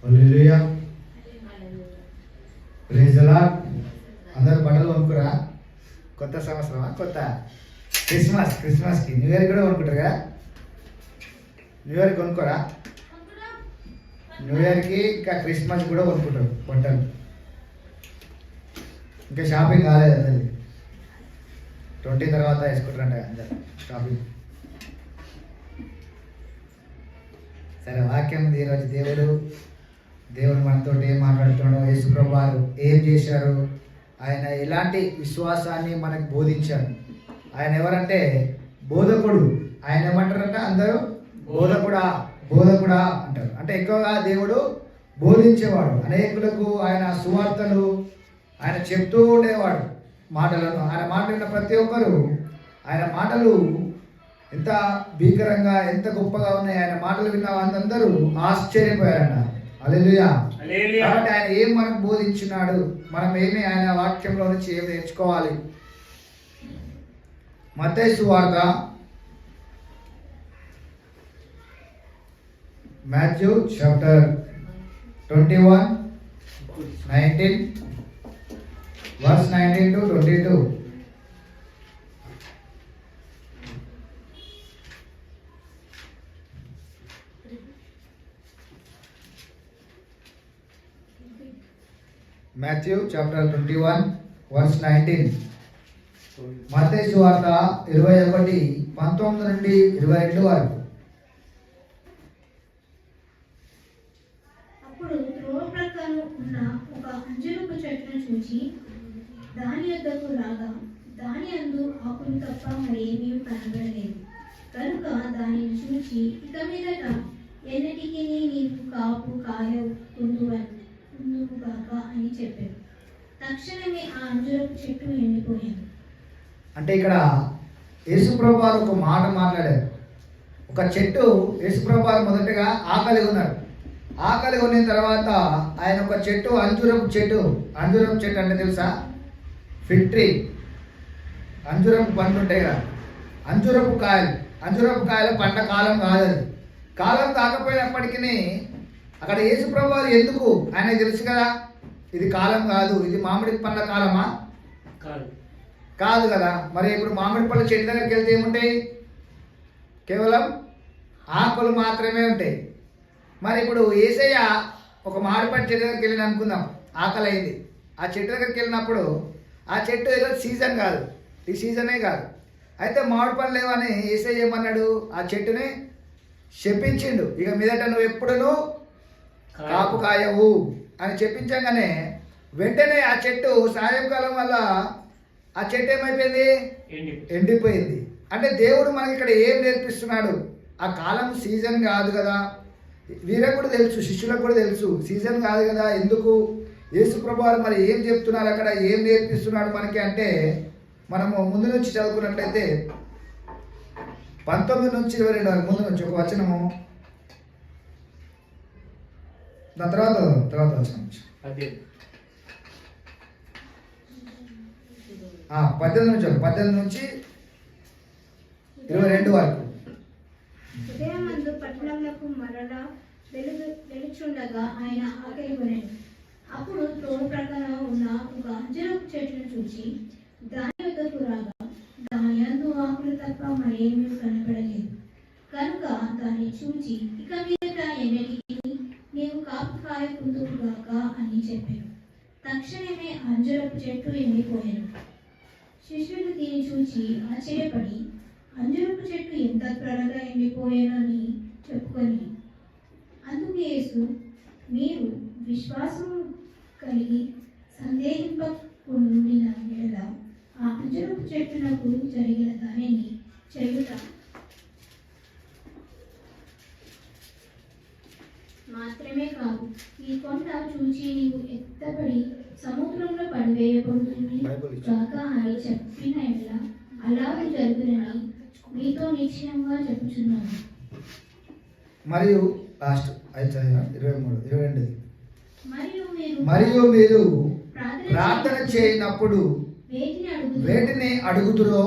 Hallelujah. Praise the lord. అందరూ బట్టలు కొనుక్కురా? కొత్త సంవత్సరమా? కొత్త క్రిస్మస్కి న్యూ ఇయర్ కూడా కొనుక్కుంటారు కదా? New year కొనుక్కోరా? న్యూ ఇయర్కి ఇంకా క్రిస్మస్ కూడా కొనుక్కుంటారు బట్టలు. ఇంకా షాపింగ్ కాలేదు అందరికి. 20 తర్వాత వేసుకుంటారంట అందరు షాపింగ్. సరే, వాక్యం ఈరోజు దేవుడు మనతో ఏం మాట్లాడుతున్నాడో, యేసుప్రభువు వారు ఏం చేశారు, ఆయన ఎలాంటి విశ్వాసాన్ని మనకు బోధించారు. ఆయన ఎవరంటే బోధకుడు. ఆయన ఏమంటారంటే అందరూ బోధకుడా అంటారు. అంటే ఎక్కువగా దేవుడు బోధించేవాడు. అనేకులకు ఆయన సువార్తలు ఆయన చెప్తూ ఉండేవాడు మాటలను. ఆయన మాట్లాడిన ప్రతి ఒక్కరు ఆయన మాటలు ఎంత భీకరంగా ఎంత గొప్పగా ఉన్నాయి. ఆయన మాటలు విన్న వాళ్ళందరూ ఆశ్చర్యపోయారన్న. హల్లెలూయా. కాబట్టి ఆయన ఏం మనకు బోధించినాడు, మనం ఏమి ఆయన వాక్యంలో నుంచి ఏం నేర్చుకోవాలి. మత్తయి సువార్త Matthew chapter 21:19 verse 19 to 22. Matthew chapter 21 verse 19. మత్తయి సువార్త 21:19 నుండి 22 వరకు. అప్పుడు త్రోవ ప్రక్కన ఉన్న ఒక అంజూరపు చెట్టును చూచి దాని యొద్దకు రాగా దాని అందు ఆకులు తప్ప మరేమీ కనబడలేదు. కనుక దానిని చూచి ఇక మీదట ఎన్నటికీ నీవు కాపు కాయ కుందువుగాక అని చెప్పాడు. తక్షణమే ఆ అంజూరపు చెట్టు ఎండిపోయాడు. అంటే ఇక్కడ యేసుప్రభువు వారు ఒక మాట మాట్లాడారు. ఒక చెట్టు, యేసుప్రభువు వారు మొదటగా ఆకలి ఉన్నారు. ఆకలి కొన్న తర్వాత ఆయన ఒక చెట్టు, అంజూరపు చెట్టు అంటే తెలుసా? Fig tree. అంజూరపు పండ్లు ఉంటాయి కదా, అంజూరపు కాయలు పంట కాలం కాదు. అది కాలం కాకపోయినప్పటికీ అక్కడ యేసుప్రభువు వారు ఎందుకు, ఆయనకు తెలుసు కదా ఇది కాలం కాదు, ఇది మామిడి పండ్ల కాలమా? కాదు కదా. మరి ఇప్పుడు మామిడి పళ్ళ చెట్టు దగ్గరికి వెళ్తే ఏముంటాయి? కేవలం ఆకులు మాత్రమే ఉంటాయి. మరి ఇప్పుడు యేసయ్య ఒక మామిడిపండు చెట్టు దగ్గరికి వెళ్ళిన అనుకుందాం, ఆకలి అయింది. ఆ చెట్టు దగ్గరికి వెళ్ళినప్పుడు ఆ చెట్టు ఏదో సీజన్ కాదు, ఈ సీజనే కాదు. అయితే మామిడి పండ్లు లేవని యేసయ్య ఏమన్నాడు? ఆ చెట్టుని శపించిండు. ఇక మీదట నువ్వు ఎప్పుడును కాపు కాయవు అని చెప్పించగానే వెంటనే ఆ చెట్టు సాయంకాలం వల్ల ఆ చెట్టు ఏమైపోయింది? ఎండిపోయింది. అంటే దేవుడు మనకి ఇక్కడ ఏం నేర్పిస్తున్నాడు? ఆ కాలం సీజన్ కాదు కదా. వీళ్ళకు కూడా తెలుసు, శిష్యులకు కూడా తెలుసు సీజన్ కాదు కదా. ఎందుకు యేసుప్రభువు వారు మరి ఏం చెప్తున్నారు, అక్కడ ఏం నేర్పిస్తున్నాడు మనకి అంటే, మనము ముందు నుంచి చదువుకున్నట్లయితే 19 నుంచి 22 వరకు ముందు నుంచి ఒక వచనము, దాని తర్వాత వచనం 18 నుంచి 22 వరకు. ఉదయమందు పట్టణములకు మరలా వెలుచుండగా ఆయన ఆకలి కొనెను. అప్పుడు త్రోవ ప్రక్కన ఉన్న ఒక అంజూరపు చెట్టును చూచి దాని యొద్దకు రాగా దాని యందు ఆకులు తప్ప మరేమీ కనపడలేదు. కనుక దాన్ని చూచి ఇక మీదట ఎన్నటికీ నీవు కాపు కాయ కుందువుగాక అని చెప్పాను. తక్షణమే అంజూరపు చెట్టు ఎండిపోయాను. శిష్యులు దీన్ని చూచి ఆశ్చర్యపడి అంజూరపు చెట్టు ఎంత త్వరగా ఎండిపోయానని చెప్పుకొని, అందుకు యేసు మీరు విశ్వాసం కలిగి సందేహింపకుండిన ఎడల ఆ అంజూరపు చెట్టునకు జరిగిన దానిని చేయుట మాత్రమే కాదు, ఈ కొండ చూచి నీవు ఎత్తబడి సముద్రంలో పడివేయబడుతుంది కాక అని చెప్పిన ఎడల అలాగే జరుగునని మీతో నిశ్చయంగా చెప్పుచున్నాను. మరియు లాస్ట్ 23-22. మరియు మీరు ప్రార్థన చేయనప్పుడు వేటిని అడుగుతురో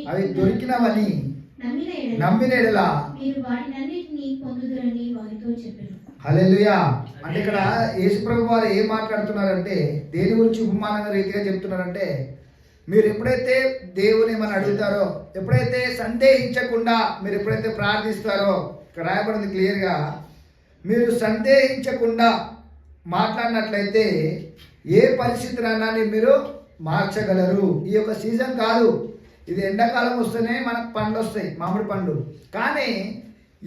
అవి దొరికినవని నమ్మిన ఎడల మీరు వాటినన్నిటినీ పొందుదురని వారితో చెప్పాను. హల్లెలూయా. అంటే ఇక్కడ యేసుప్రభు వారు ఏం మాట్లాడుతున్నారంటే, దేని గురించి ఉపమానంగా రీతిగా చెప్తున్నారంటే, మీరు ఎప్పుడైతే దేవుని ఏమని అడుగుతారో, ఎప్పుడైతే సందేహించకుండా మీరు ఎప్పుడైతే ప్రార్థిస్తారో, ఇక్కడ రాయబడింది క్లియర్గా, మీరు సందేహించకుండా మాట్లాడినట్లయితే ఏ పరిస్థితినైనా మీరు మార్చగలరు. ఈ యొక్క సీజన్ కాదు, ఇది ఎండాకాలం వస్తేనే మనకు పండ్లు వస్తాయి, మామిడి పండు. కానీ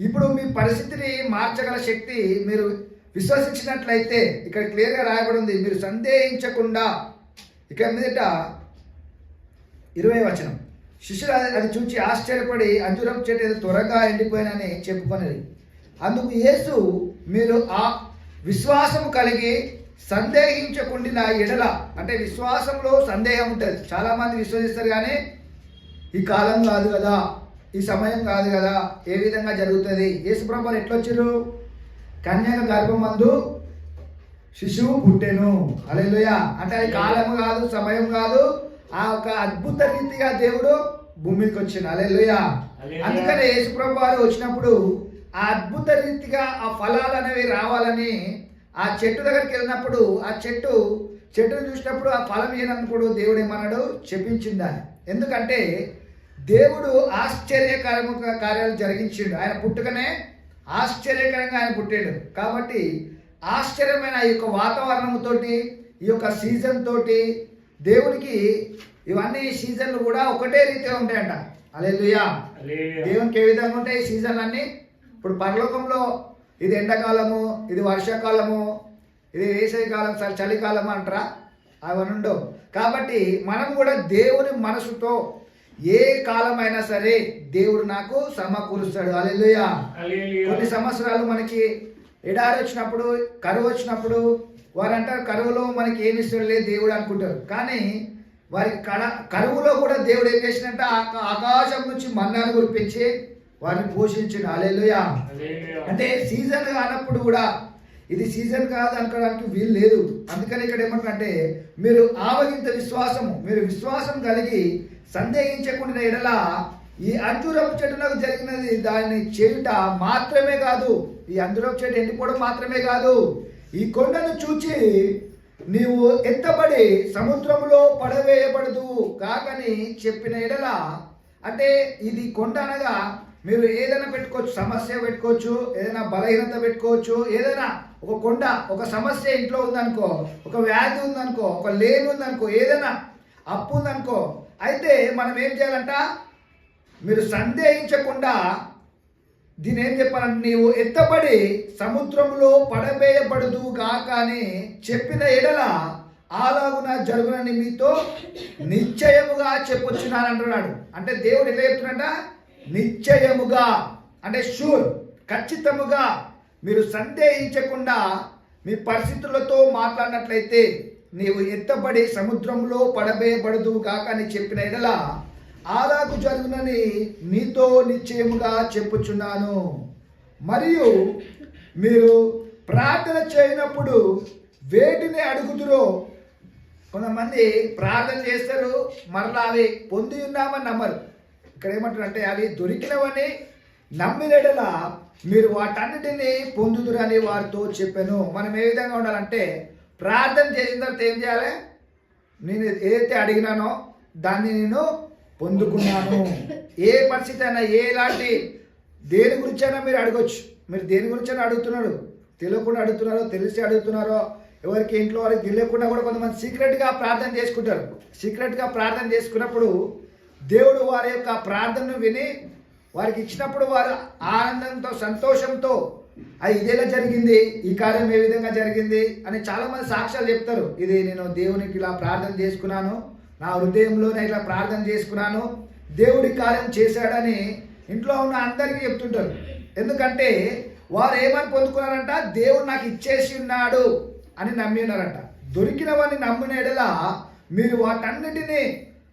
ఇప్పుడు మీ పరిస్థితిని మార్చగల శక్తి మీరు విశ్వసించినట్లయితే, ఇక్కడ క్లియర్గా రాయబడింది, మీరు సందేహించకుండా. ఇక మీదట 20వ వచనం, శిష్యులు అది చూచి ఆశ్చర్యపడి అంజూరపు చెట్టు ఏదో త్వరగా ఎండిపోయినని చెప్పుకొనేది. అందుకు యేసు, మీరు ఆ విశ్వాసము కలిగి సందేహించకుండా ఎడల, అంటే విశ్వాసంలో సందేహం ఉంటుంది. చాలామంది విశ్వసిస్తారు కానీ ఈ కాలం కాదు కదా, ఈ సమయం కాదు కదా, ఏ విధంగా జరుగుతుంది. యేసుప్రభువు ఎట్లా వచ్చారు? కన్యక గర్భమందు శిశువు పుట్టెను. హల్లెలూయా. అంటే అది కాలం కాదు, సమయం కాదు, ఆ ఒక అద్భుత రీతిగా దేవుడు భూమికి వచ్చింది. హల్లెలూయా. అందుకనే యేసుప్రభు వారు వచ్చినప్పుడు ఆ అద్భుత రీతిగా ఆ ఫలాలు అనేవి రావాలని ఆ చెట్టు దగ్గరికి వెళ్ళినప్పుడు ఆ చెట్టును చూసినప్పుడు ఆ ఫలం ఏనప్పుడు దేవుడు ఏమన్నాడు? చెప్పించింది. ఎందుకంటే దేవుడు ఆశ్చర్యకరముగా కార్యాలు జరిగించిండు. ఆయన పుట్టుకనే ఆశ్చర్యకరంగా ఆయన పుట్టాడు. కాబట్టి ఆశ్చర్యమైన ఈ యొక్క వాతావరణంతోటి, ఈ యొక్క సీజన్ తోటి దేవునికి ఇవన్నీ సీజన్లు కూడా ఒకటే రీతిగా ఉంటాయంట. హల్లెలూయా. దేవునికి ఏ విధంగా ఉంటాయి సీజన్లు అన్నీ? ఇప్పుడు పరలోకంలో ఇది ఎండాకాలము, ఇది వర్షాకాలము, ఇది వేసవికాలం, చలికాలం అంటారా? అవన్నీ ఉండవు. కాబట్టి మనం కూడా దేవుని మనసుతో ఏ కాలమైనా సరే దేవుడు నాకు సమకూరుస్తాడు. హల్లెలూయా. కొన్ని సంవత్సరాలు మనకి ఎడారి వచ్చినప్పుడు, కరువు వచ్చినప్పుడు వారు అంటారు కరువులో మనకి ఏమి ఇష్టం లేదు దేవుడు అనుకుంటారు. కానీ వారికి కరువులో కూడా దేవుడు ఏం చేసినట్ట? ఆకాశం నుంచి మన్నాను కురిపించి వారిని పోషించిన. హల్లెలూయా. అంటే సీజన్ కానప్పుడు కూడా ఇది సీజన్ కాదు అనుకోవడానికి వీలు లేదు. అందుకని ఇక్కడ ఏమంటారంటే, మీరు ఆవగింత విశ్వాసము, మీరు విశ్వాసం కలిగి సందేహించకుండా ఎడల ఈ అంజూరపు చెట్టునకు జరిగినది దాన్ని చేయుట మాత్రమే కాదు, ఈ అంజూరపు చెట్టు ఎండిపోవడం మాత్రమే కాదు, ఈ కొండను చూచి నీవు ఎత్తబడి సముద్రంలో పడవేయబడదు కాకని చెప్పిన ఎడల. అంటే ఇది కొండ అనగా మీరు ఏదైనా పెట్టుకోవచ్చు, సమస్య పెట్టుకోవచ్చు, ఏదైనా బలహీనత పెట్టుకోవచ్చు, ఏదైనా ఒక కొండ, ఒక సమస్య ఇంట్లో ఉందనుకో, ఒక వ్యాధి ఉందనుకో, ఒక లేమి ఉందనుకో, ఏదైనా అప్పు ఉందనుకో, అయితే మనం ఏం చేయాలంట? మీరు సందేహించకుండా దీని ఏం చెప్పాలంటే, నీవు ఎత్తబడి సముద్రంలో పడవేయబడదు కాక అని చెప్పిన ఎడల అలాగున జరుగునని మీతో నిశ్చయముగా చెప్పొచ్చున్నాను అంటున్నాడు. అంటే దేవుడు ఎట్లా చెప్తున్నాడ? నిశ్చయముగా, అంటే షూర్, ఖచ్చితముగా మీరు సందేహించకుండా మీ పరిస్థితులతో మాట్లాడినట్లయితే, నీవు ఎత్తబడి సముద్రంలో పడవేయబడదు కాక అని చెప్పిన ఎడల అలాగు జరుగునని మీతో నిశ్చయముగా చెప్పుచున్నాను. మరియు మీరు ప్రార్థన చేయనప్పుడు వేటిని అడుగుదురో, కొంతమంది ప్రార్థన చేస్తారు, మరలా అవి పొంది ఉన్నామని నమ్మరు. ఇక్కడ ఏమంటారంటే, అవి దొరికినవని నమ్మినడలా మీరు వాటన్నిటిని పొందుదురని వారితో చెప్పాను. మనం ఏ విధంగా ఉండాలంటే, ప్రార్థన చేసిన తర్వాత ఏం చేయాలి? నేను ఏదైతే అడిగినానో దాన్ని నేను పొందుకున్నాను. ఏ పరిస్థితి అయినా, ఎలాంటి దేని గురించి అయినా మీరు అడగొచ్చు. మీరు దేని గురించి అయినా అడుగుతున్నారు, తెలియకుండా అడుగుతున్నారో, తెలిసి అడుగుతున్నారో, ఎవరికి ఇంట్లో వారికి తెలియకుండా కూడా కొంతమంది సీక్రెట్గా ప్రార్థన చేసుకుంటారు. సీక్రెట్గా ప్రార్థన చేసుకున్నప్పుడు దేవుడు వారి యొక్క ప్రార్థనను విని వారికి ఇచ్చినప్పుడు వారు ఆనందంతో, సంతోషంతో, అది ఇదేలా జరిగింది, ఈ కార్యం ఏ విధంగా జరిగింది అని చాలామంది సాక్ష్యాలు చెప్తారు. ఇది నేను దేవునికి ఇలా ప్రార్థన చేసుకున్నాను, నా హృదయంలోనే ఇలా ప్రార్థన చేసుకున్నాను, దేవుడి కార్యం చేశాడని ఇంట్లో ఉన్న అందరికీ చెప్తుంటారు. ఎందుకంటే వారు ఏమని పొందుకున్నారంట? దేవుడు నాకు ఇచ్చేసి ఉన్నాడు అని నమ్మి ఉన్నారంట. దొరికినవని నమ్మిన ఎడల మీరు వాటన్నిటినీ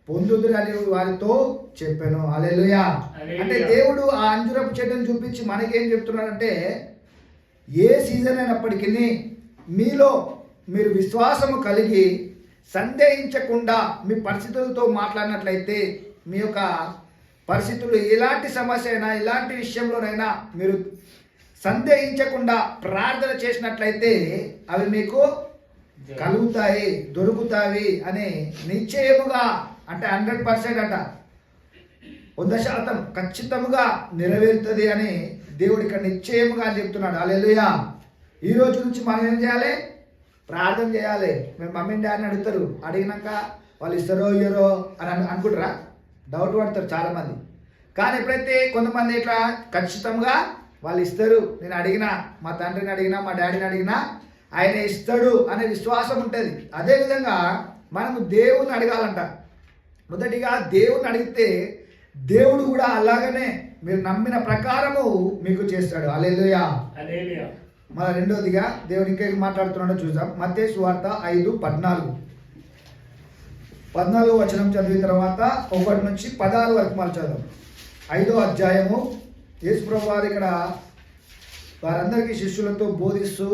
పొందుదురని వారితో చెప్పాను. హల్లెలూయా. అంటే దేవుడు ఆ అంజూరపు చెట్టును చూపించి మనకేం చెప్తున్నాడంటే, ఏ సీజన్ అయినప్పటికీ మీలో మీరు విశ్వాసము కలిగి సందేహించకుండా మీ పరిస్థితులతో మాట్లాడినట్లయితే, మీ యొక్క పరిస్థితులు ఎలాంటి సమస్య అయినా ఎలాంటి విషయంలోనైనా మీరు సందేహించకుండా ప్రార్థన చేసినట్లయితే అవి మీకు కలుగుతాయి, దొరుకుతాయి అని నిశ్చయముగా, అంటే 100% అంట, 100% ఖచ్చితంగా నెరవేరుతుంది అని దేవుడు ఇక్కడ నిశ్చయముగా చెప్తున్నాడు. హల్లెలూయా. ఈ రోజు నుంచి మనం ఏం చేయాలి? ప్రార్థన చేయాలి. మేము మమ్మీని డాడీని అడుగుతారు, అడిగినాక వాళ్ళు ఇస్తారో ఇయ్యరో అని అనుకుంటారా? డౌట్ పడతారు చాలామంది. కానీ ఎప్పుడైతే కొంతమంది ఇట్లా ఖచ్చితంగా వాళ్ళు ఇస్తారు, నేను అడిగినా, మా తండ్రిని అడిగినా, మా డాడీని అడిగినా ఆయన ఇస్తాడు అనే విశ్వాసం ఉంటుంది. అదేవిధంగా మనము దేవుని అడగాలంట. మొదటిగా దేవుని అడిగితే దేవుడు కూడా అలాగనే మీరు నమ్మిన ప్రకారము మీకు చేస్తాడు. హల్లెలూయా. మన రెండోదిగా దేవుడు ఇంకేం మాట్లాడుతున్నాడో చూద్దాం. మత్తయి సువార్త 5:14 వచనం చదివిన తర్వాత 1 నుంచి 16 వరకు మళ్ళీ చదువు. 5వ అధ్యాయము. యేసు ప్రభువు వారు ఇక్కడ వారందరికీ శిష్యులతో బోధిస్తూ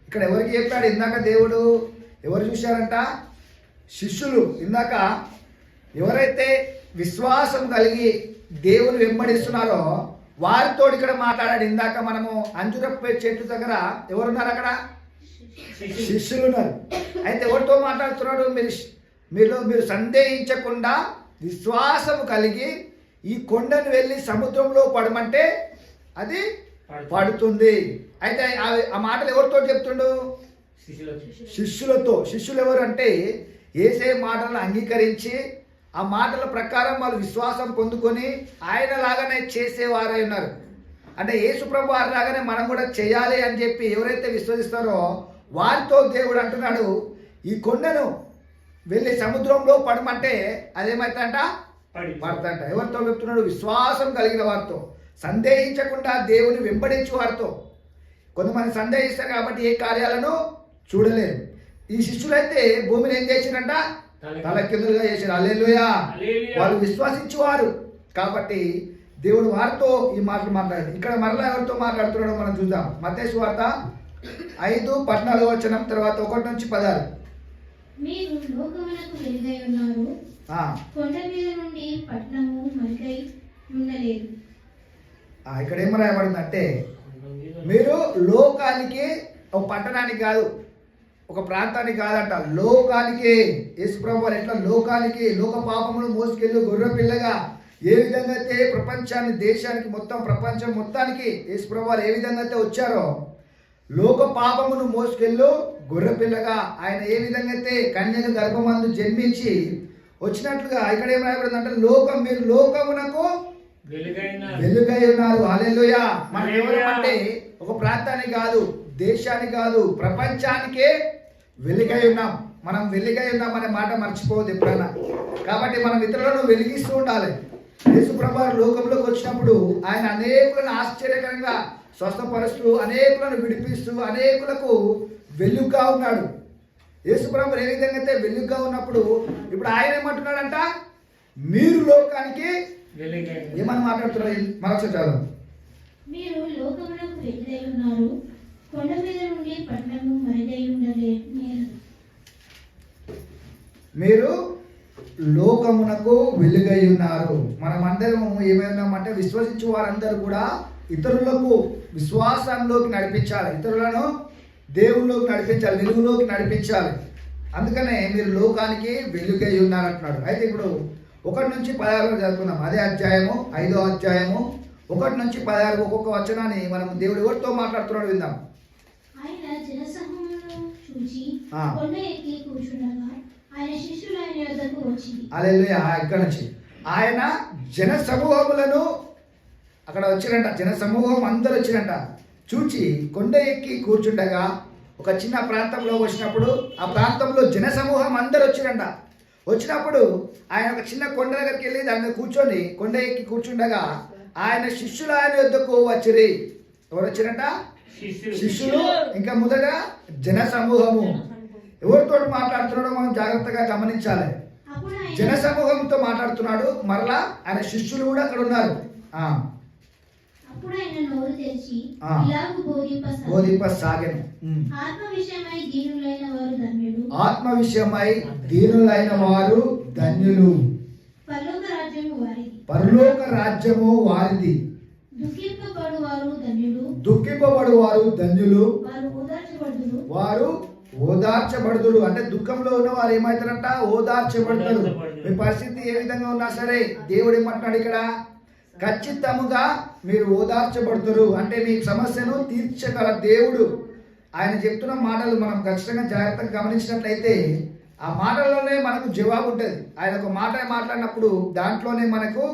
ఇక్కడ ఎవరికి చెప్పాడు? ఇందాక దేవుడు ఎవరు చూశారంట? శిష్యులు. ఇందాక ఎవరైతే విశ్వాసం కలిగి దేవుని వెంబడిస్తున్నారో వారితో ఇక్కడ మాట్లాడాడు. ఇందాక మనము అంజురపు చెట్టు దగ్గర ఎవరున్నారు? అక్కడ శిష్యులు ఉన్నారు. అయితే ఎవరితో మాట్లాడుతున్నాడు? మీరు సందేహించకుండా విశ్వాసం కలిగి ఈ కొండను వెళ్ళి సముద్రంలో పడమంటే అది పడుతుంది. అయితే ఆ మాటలు ఎవరితో చెప్తుండు? శిష్యులతో. శిష్యులు ఎవరు అంటే యేసే మాటలను అంగీకరించి ఆ మాటల ప్రకారం వాళ్ళు విశ్వాసం పొందుకొని ఆయన లాగానే చేసేవారై ఉన్నారు. అంటే యేసు ప్రభు వారి లాగానే మనం కూడా చేయాలి అని చెప్పి ఎవరైతే విశ్వసిస్తారో వారితో దేవుడు అంటున్నాడు, ఈ కొండను వెళ్ళి సముద్రంలో పడమంటే అదేమైతుందంట? పడతంట. ఎవరితో చెప్తున్నాడు? విశ్వాసం కలిగిన వారితో, సందేహించకుండా దేవుని వెంబడించు వారితో. కొంతమంది సందేహిస్తారు కాబట్టి ఏ కార్యాలను చూడలేరు. ఈ శిష్యులైతే భూమిని ఏం చేసిరంట? తలకిందులుగా చేశారు. హల్లెలూయా. వాళ్ళు విశ్వసించువారు కాబట్టి దేవుడు వారితో ఈ మాటలు మాట్లాడాడు. ఇక్కడ మరలా ఎవరితో మాట్లాడుతున్నాడో మనం చూద్దాం. మత్తయి సువార్త 5:14 వచనం తర్వాత 1 నుంచి 16. మీరు లోకమునకు వెలుగై ఉన్నారు. కొండ మీద నుండి పట్టణము మరుగై ఉండలేదు. ఇక్కడ ఏం రాయబడిందంటే మీరు లోకానికి, ఒక పట్టణానికి కాదు, ఒక ప్రాంతానికి కాదంట, లోకానికి. యేసు ప్రభువు వారు ఎట్లా లోకానికి, లోక పాపమును మోసుకెళ్ళు గొర్రె పిల్లగా ఏ విధంగా అయితే ప్రపంచాన్ని, దేశానికి, మొత్తం ప్రపంచం మొత్తానికి యేసు ప్రభువు వారు ఏ విధంగా అయితే వచ్చారో, లోక పాపమును మోసుకెళ్ళు గొర్రె పిల్లగా ఆయన ఏ విధంగా అయితే కన్యక గర్భమందు జన్మించి వచ్చినట్లుగా ఇక్కడ ఏం రాయబడిందంటే మీరు లోకమునకు వెలుగై ఉన్నారు. హల్లెలూయా. మనం ఎవరంటే ఒక ప్రాంతానికి కాదు, దేశానికి కాదు, ప్రపంచానికే వెలుగై ఉన్నాం. మనం వెలుగై ఉన్నాం అనే మాట మర్చిపోవద్దు ఎప్పుడైనా. కాబట్టి మనం ఇతరులను వెలిగిస్తూ ఉండాలి. యేసు ప్రభువు లోకంలోకి వచ్చినప్పుడు ఆయన అనేకులను ఆశ్చర్యకరంగా స్వస్థపరుస్తూ, అనేకులను విడిపిస్తూ, అనేకులకు వెలుగుగా ఉన్నాడు. యేసు ప్రభువు ఏ విధంగా అయితే వెలుగుగా ఉన్నప్పుడు ఇప్పుడు ఆయన ఏమంటున్నాడంట? మీరు లోకానికి ఏమని మాట్లాడుతున్నారు? మరొకసారి చదువు. మీరు లోకమునకు వెలుగై ఉన్నారు. కొండ మీద నుండి పట్టణము మరుగై ఉండలేదు. మీరు లోకమునకు వెలుగై ఉన్నారు. మనం అందరం ఏమైనామంటే విశ్వసించే వారందరూ కూడా ఇతరులకు విశ్వాసంలోకి నడిపించాలి, ఇతరులను దేవుళ్ళలోకి నడిపించాలి, వెలుగులోకి నడిపించాలి. అందుకనే మీరు లోకానికి వెలుగై ఉన్నారంటున్నాడు. అయితే ఇప్పుడు 1 నుంచి 16 చదువుకుందాం. అదే అధ్యాయము 5వ అధ్యాయము 1 నుంచి 16 ఒక్కొక్క వచనాన్ని మనం దేవుడు ఎవరితో మాట్లాడుతున్నాడు విందాం. ఆయన జనసమూహమును చూచి కొండ ఎక్కి కూర్చుండగా ఆయన శిష్యులు ఆయన యొద్దకు వచ్చి. హల్లెలూయా. ఇక్కడ నుంచి ఆయన జన సమూహములను అక్కడ వచ్చిరంట. జన సమూహం అందరూ వచ్చిరంట. చూచి కొండ ఎక్కి కూర్చుండగా ఒక చిన్న ప్రాంతంలో వచ్చినప్పుడు ఆ ప్రాంతంలో జన సమూహం అందరూ వచ్చిరంట. వచ్చినప్పుడు ఆయన ఒక చిన్న కొండ దగ్గరికి వెళ్ళి దాని మీద కూర్చొని కొండ ఎక్కి కూర్చుండగా ఆయన శిష్యులు ఆయన యొద్దకు వచ్చిరి. ఎవరు వచ్చిరంట? శిష్యులు. ఇంకా మొదట జన సమూహము. ఎవరితో మాట్లాడుతున్నాడో మనం జాగ్రత్తగా గమనించాలి. జన సమూహంతో మాట్లాడుతున్నాడు. మరలా ఆయన శిష్యులు కూడా అక్కడ ఉన్నారు. అప్పుడు ఆయన నోరు తెరిచి ఇలాగు బోధింపసాగెను. ఆత్మ విషయమై దీనులైన వారు ధన్యులు. ఆత్మ విషయమై దీనులైన వారు ధన్యులు. పరలోక రాజ్యము వారిది. దుఃఖింపబడువారు ధన్యులు, దుఃఖింపబడువారు ధన్యులు, వారు ఓదార్చబడుదురు. వారు ఓదార్చబడుదురు. అంటే దుఃఖంలో ఉన్న వారు ఏమవుతారంట? ఓదార్చబడతారు. మీ పరిస్థితి ఏ విధంగా ఉన్నా సరే దేవుడు ఏమంటున్నాడు ఇక్కడ? ఖచ్చితంగా మీరు ఓదార్చబడతారు. అంటే మీ సమస్యను తీర్చగల దేవుడు. ఆయన చెప్తున్న మాటలు మనం ఖచ్చితంగా జాగ్రత్తగా గమనించినట్లయితే ఆ మాటల్లోనే మనకు జవాబు ఉంటుంది. ఆయన ఒక మాట మాట్లాడినప్పుడు దాంట్లోనే మనకు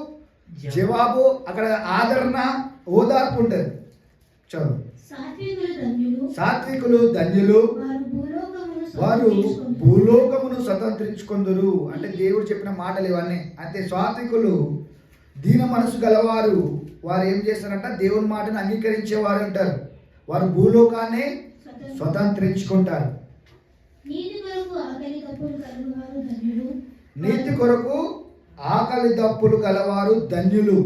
జవాబు, అక్కడ ఆదరణ, ఓదార్పు ఉంటుంది. చదువు. సాత్వికులు ధన్యులు, సాత్వికులు ధన్యులు, వారు భూలోకమును స్వతంత్రించుకొందురు. అంటే దేవుడు చెప్పిన మాటలు ఇవన్నీ. అయితే సాత్వికులు, దీన మనసు గలవారు, వారు ఏం చేస్తారంట? దేవుని మాటను అంగీకరించేవారు అంటారు. వారు భూలోకాన్ని స్వతంత్రించుకుంటారు. నీతి కొరకు ఆకలి దప్పులు కలుగువారు ధన్యులు, నీతి కొరకు ఆకలి దప్పులు గలవారు ధన్యులు,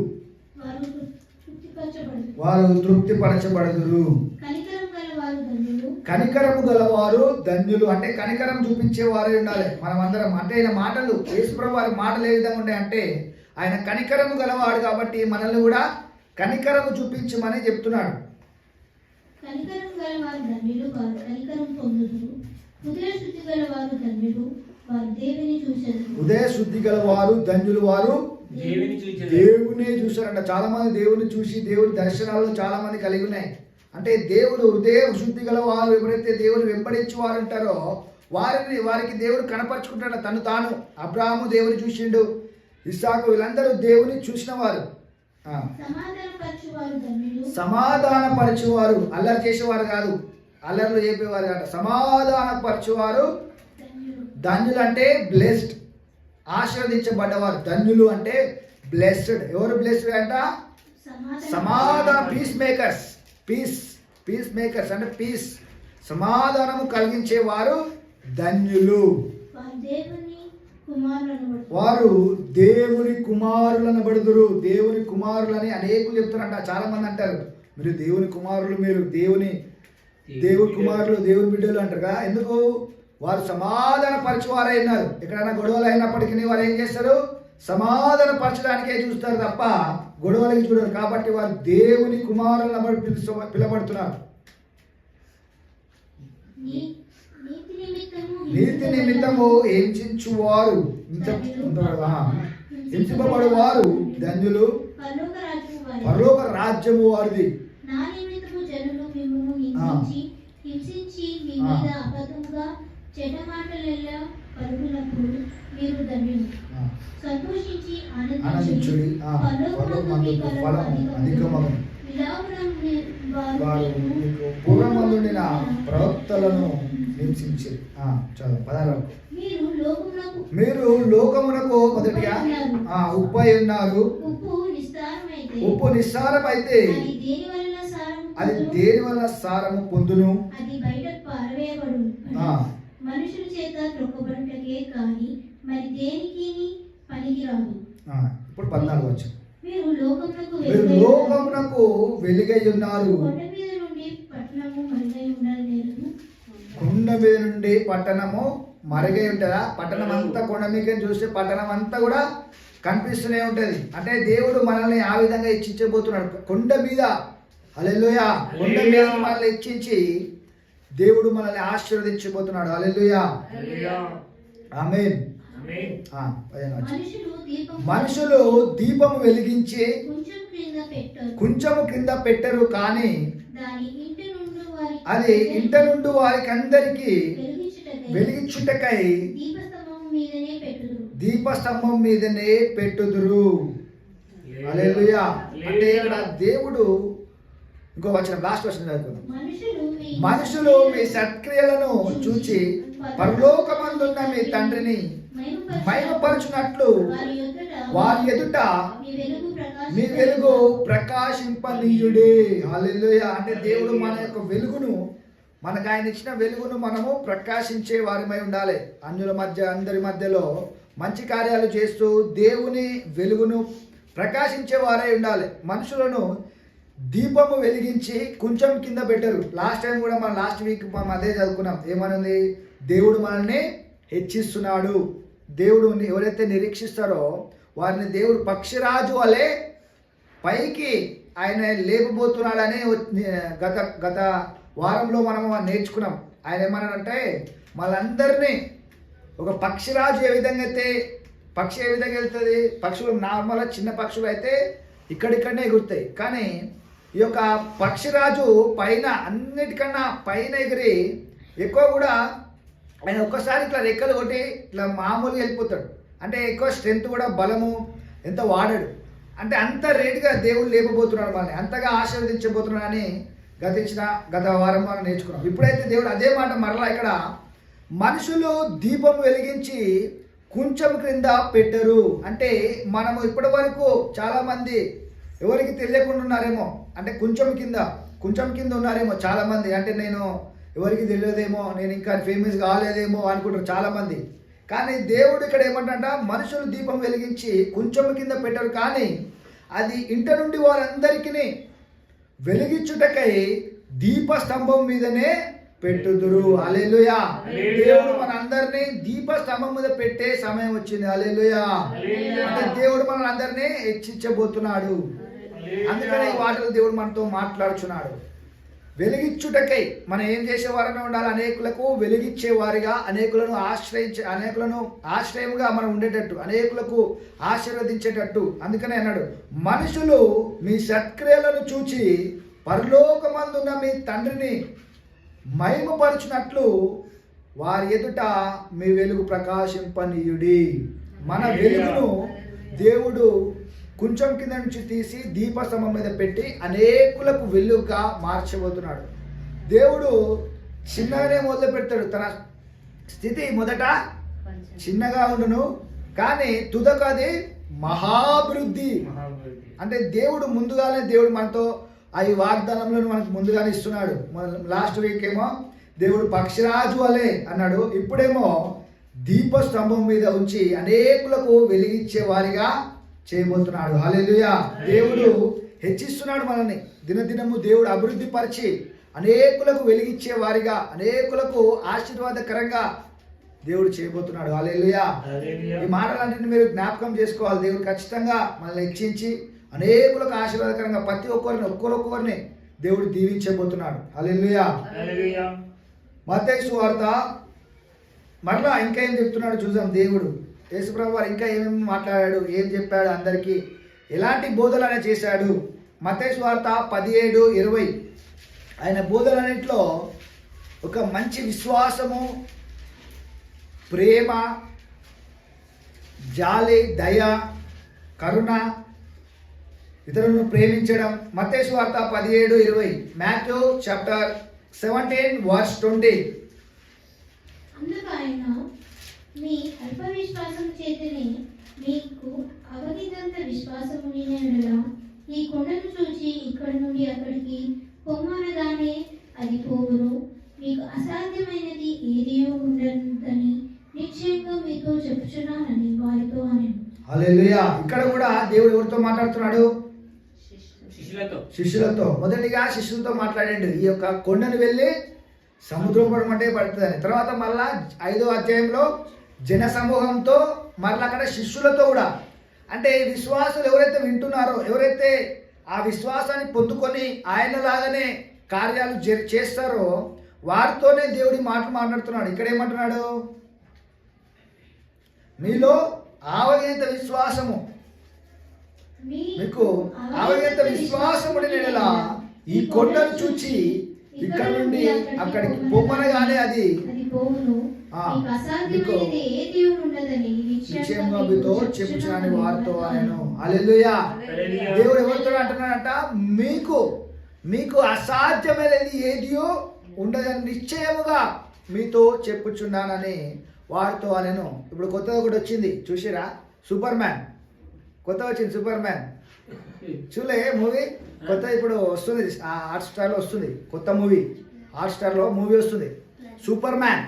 వారు తృప్తిపరచబడుదురు. కనికరం గలవారు ధన్యులు, కనికరము గలవారు ధన్యులు. అంటే కనికరం చూపించే వారే ఉండాలి మనం అందరం. అంటే ఆయన మాటలు, యేసుప్రభువు వారి మాటలు ఏ విధంగా ఉంటాయంటే ఆయన కనికరము గలవాడు కాబట్టి మనల్ని కూడా కనికరము చూపించమని చెప్తున్నాడు. కనికరం గలవారు ధన్యులు, వారు కనికరం పొందుదురు. హృదయ శుద్ధి గలవారు ధన్యులు, వారు దేవుని చూచెదరు. హృదయ శుద్ధి గలవారు ధన్యులు, వారు దేవుని చూశారంట. చాలా మంది దేవుని చూసి దేవుని దర్శనాలు చాలా మంది కలిగి ఉన్నాయి. అంటే దేవుడు హృదయ శుద్ధి గల వారు ఎవరైతే దేవుని వెంబడించి వారు ఉంటారో వారికి దేవుడు కనపరుచుకుంటాడు తను తాను. అబ్రాహాము దేవుని చూసిండు, ఇస్సాకు, వీళ్ళందరూ దేవుని చూసిన వారు. సమాధానపరచువారు, అల్లరి చేసేవారు కాదు, అల్లర్లు చెప్పేవారు కాదు. సమాధానపరచువారు ధన్యులు అంటే బ్లెస్డ్, ఆశీర్వదించబడ్డవారు. ధన్యులు అంటే బ్లెస్డ్. ఎవరు బ్లెస్డ్ అంట? సమాధాన పీస్ మేకర్స్. పీస్ మేకర్స్ అంటే పీస్, సమాధానము కలిగించేవారు ధన్యులు. వారు దేవుని కుమారులను బడుదురు. దేవుని కుమారులని అనేకులు చెప్తారంట. చాలా మంది అంటారు మీరు దేవుని కుమారులు, మీరు దేవుని కుమారులు, దేవుని బిడ్డలు అంటారుగా. ఎందుకు? వారు సమాధాన పరచువారై ఉన్నారు. ఎక్కడైనా గొడవలు అయినప్పటికీ వారు ఏం చేస్తారు? సమాధాన పరచడానికే చూస్తారు తప్ప గొడవలకి చూడరు. కాబట్టి వారు దేవుని కుమారులను పిలబడుతున్నారు. నీతి నిమిత్తము హింసించువారు, హింసింపబడువారు ధన్యులు, పరలోక రాజ్యము వారిది. హింసించి మీ మీద అబద్ధముగా చెడ్డ మాటలెల్లా పలుకున్నప్పుడు మీరు ధన్యులు. సంతోషించి ఆనందించుడి, పూర్వమందుండిన ప్రవక్తలను హింసించి. మీరు లోకమునకు మొదటిగా ఉప్పై ఉన్నారు. ఉప్పు నిస్సారమైతే అది దేని వల్ల సారము పొందును? అది బయటకు పారవేయబడును. మనుషుల చేత త్రొక్కబడుటకే కానీ మరి దేనికి పనికిరాదు. ఇప్పుడు 14 వచ్చి మీరు లోకమునకు వెలుగై ఉన్నారు. కొండ మీద నుండి పట్టణము మరుగై ఉంటుందా? పట్టణం అంతా కొండ మీద చూస్తే పట్టణం అంతా కూడా కనిపిస్తూనే ఉంటది. అంటే దేవుడు మనల్ని ఆ విధంగా ఇచ్చించబోతున్నాడు. కొండ మీద, హల్లెలూయా, కొండ మీద మనల్ని ఇచ్చించి దేవుడు మనల్ని ఆశీర్వదించబోతున్నాడు. హల్లెలూయా, ఆమేన్. మనుషులు దీపము వెలిగించి కొంచెము క్రింద పెట్టరు, కానీ అది ఇంట నుండి వారికి అందరికి వెలిగించుటకై దీపస్తంభం మీదనే పెట్టుదురు. హల్లెలూయా. అంటే ఇక్కడ దేవుడు ఇంకో వచ్చిన లాస్ట్ వచ్చిన చదువుకుందాం. మనుషులు మీ సత్క్రియలను చూచి పరలోకమందున్న మీ తండ్రిని మహిమపరచునట్లు వారి ఎదుట మీ వెలుగు ప్రకాశింపనీయుడే. హల్లెలూయా. అంటే దేవుడు మన యొక్క వెలుగును, మనకు ఆయన ఇచ్చిన వెలుగును మనము ప్రకాశించే వారిమై ఉండాలి. అన్యుల మధ్య, అందరి మధ్యలో మంచి కార్యాలు చేస్తూ దేవుని వెలుగును ప్రకాశించే వారై ఉండాలి. మనుషులను దీపము వెలిగించి కొంచెం కింద పెట్టరు. లాస్ట్ టైం కూడా మనం లాస్ట్ వీక్ మనం అదే చదువుకున్నాం. ఏమనుంది? దేవుడు మనల్ని హెచ్చిస్తున్నాడు. దేవుడు ఎవరైతే నిరీక్షిస్తారో వారిని దేవుడు పక్షిరాజు వలె పైకి ఆయన లేపబోతున్నాడని గత వారంలో మనం నేర్చుకున్నాం. ఆయన ఏమన్నాడంటే మనందరినీ ఒక పక్షిరాజు ఏ విధంగా అయితే పక్షి ఏ విధంగా వెళ్తుంది, పక్షులు నార్మల్గా చిన్న పక్షులు అయితే ఇక్కడిక్కడనే ఎగురుతాయి, కానీ ఈ యొక్క పక్షిరాజు పైన అన్నిటికన్నా పైన ఎగిరి ఎక్కువ కూడా ఆయన ఒక్కసారి ఇట్లా రెక్కలు కొట్టి ఇట్లా మామూలుగా వెళ్ళిపోతాడు. అంటే ఎక్కువ స్ట్రెంత్ కూడా బలము ఎంత వాడాడు, అంటే అంత రేటుగా దేవుడు లేపబోతున్నాడు, మనల్ని అంతగా ఆశీర్వదించబోతున్నాడు అని గత వారం మనం నేర్చుకున్నాం. ఇప్పుడైతే దేవుడు అదే మాట మరలా ఇక్కడ మనుషులు దీపం వెలిగించి కొంచెం క్రింద పెట్టరు. అంటే మనము ఇప్పటి వరకు చాలామంది ఎవరికి తెలియకుండా ఉన్నారేమో, అంటే కొంచెం కింద ఉన్నారేమో చాలామంది. అంటే నేను ఎవరికి తెలియదేమో, నేను ఇంకా ఫేమస్ కాలేదేమో అనుకుంటారు చాలామంది. కానీ దేవుడు ఇక్కడ ఏమంటా, మనుషులు దీపం వెలిగించి కొంచెం కింద పెట్టరు, కానీ అది ఇంట నుండి వారందరికీ వెలిగించుటకై దీపస్తంభం మీదనే పెట్టుదురు. హల్లెలూయా. దేవుడు మన అందరినీ దీపస్తంభం మీద పెట్టే సమయం వచ్చింది. హల్లెలూయా. అంటే దేవుడు మన అందరినీ హెచ్చించబోతున్నాడు. అందుకనే ఈ వాటిలో దేవుడు మనతో మాట్లాడుచున్నాడు. వెలిగించుటకై మనం ఏం చేసేవారనే ఉండాలి, అనేకులకు వెలిగించేవారిగా, అనేకులను ఆశ్రయముగా మనం ఉండేటట్టు, అనేకులకు ఆశీర్వదించేటట్టు. అందుకనే అన్నాడు, మనుషులు మీ సత్క్రియలను చూచి పరలోకమందున్న మీ తండ్రిని మహిమపరచునట్లు వారి ఎదుట మీ వెలుగు ప్రకాశింపనీయుడి. మన వెలుగును దేవుడు కొంచెం కింద నుంచి తీసి దీపస్తంభం మీద పెట్టి అనేకులకు వెలుగుగా మార్చబోతున్నాడు. దేవుడు చిన్నగానే మొదలు పెడతాడు. తన స్థితి మొదట చిన్నగా ఉండును, కానీ తుదకు అది మహాభివృద్ధి. అంటే దేవుడు మనతో ఈ వాగ్దానంలో మనకు ముందుగానే ఇస్తున్నాడు. లాస్ట్ వీక్ ఏమో దేవుడు పక్షిరాజు వలె అన్నాడు, ఇప్పుడేమో దీపస్తంభం మీద ఉంచి అనేకులకు వెలిగించే వారిగా చేయబోతున్నాడు. హల్లెలూయా. దేవుడు హెచ్చిస్తున్నాడు మనల్ని. దినదినము దేవుడు అభివృద్ధి పరిచి అనేకులకు వెలిగించే వారిగా, అనేకులకు ఆశీర్వాదకరంగా దేవుడు చేయబోతున్నాడు. హల్లెలూయా. ఈ మాటలన్నింటినీ మీరు జ్ఞాపకం చేసుకోవాలి. దేవుడు ఖచ్చితంగా మనల్ని హెచ్చించి అనేకులకు ఆశీర్వాదకరంగా ప్రతి ఒక్కరిని దేవుడు దీవించబోతున్నాడు. హల్లెలూయా. మత్తయి సువార్త మరలా ఇంకా ఏం చెప్తున్నాడు చూద్దాం. దేవుడు యేసుప్రభు వారు ఇంకా ఏమేమి మాట్లాడాడు, ఏం చెప్పాడు, అందరికీ ఎలాంటి బోధలు ఆయన చేశాడు. మత్తయి సువార్త 17:20 ఆయన బోధలన్నింటిలో ఒక మంచి విశ్వాసము, ప్రేమ, జాలి, దయ, కరుణ, ఇతరులను ప్రేమించడం. మత్తయి సువార్త 17:20. Matthew chapter 17:20. అందుకు ఆయన, మీ అల్ప విశ్వాసం చేతనే మీకు అవగినంత విశ్వాసము నిన్నెడలా ఈ కొండను చూచి ఇక్కడి నుండి అక్కడికి పొమ్మనగానే అది పోవును. మీకు అసాధ్యమైనది ఏదీ ఉండదని నిశ్చయంగా మీతో చెప్పుచున్నానని వారితో అనెను. హల్లెలూయా. ఇక్కడ కూడా దేవుడు ఎవరితో మాట్లాడుతున్నాడు? శిష్యులతో. మొదటిగా శిష్యులతో మాట్లాడండి. ఈ యొక్క కొండను వెళ్ళి సముద్రం పడమంటే పడుతుందని. తర్వాత మళ్ళా 5వ అధ్యాయంలో జన సమూహంతో, మరలా అక్కడ శిష్యులతో కూడా. అంటే విశ్వాసులు ఎవరైతే వింటున్నారో, ఎవరైతే ఆ విశ్వాసాన్ని పొందుకొని ఆయనలాగానే కార్యాలు చేస్తారో వారితోనే దేవుడి మాటలు మాట్లాడుతున్నాడు. ఇక్కడ ఏమంటున్నాడు? మీలో ఆవగింత విశ్వాసము, మీకు ఆవగింత విశ్వాసముడి నెడలా ఈ కొండను చూచి ఇక్కడ నుండి అక్కడికి పొమ్మనగానే అది నిశ్చయంగా మీతో చెప్పుచున్నాను వారితో అనెను. హల్లెలూయా. దేవుడు ఎవరితో అంటున్నాడంట? మీకు అసాధ్యమైనది ఏదియో ఉండదని నిశ్చయముగా మీతో చెప్పుచున్నానని వారితో అనెను. ఇప్పుడు కొత్తగా ఒకటి వచ్చింది, చూసిరా? సూపర్ మ్యాన్ కొత్తగా వచ్చింది. సూపర్ మ్యాన్ చూలే మూవీ కొత్త ఇప్పుడు వస్తుంది, హాట్స్టార్లో వస్తుంది. కొత్త మూవీ హాట్స్టార్లో మూవీ వస్తుంది, సూపర్ మ్యాన్.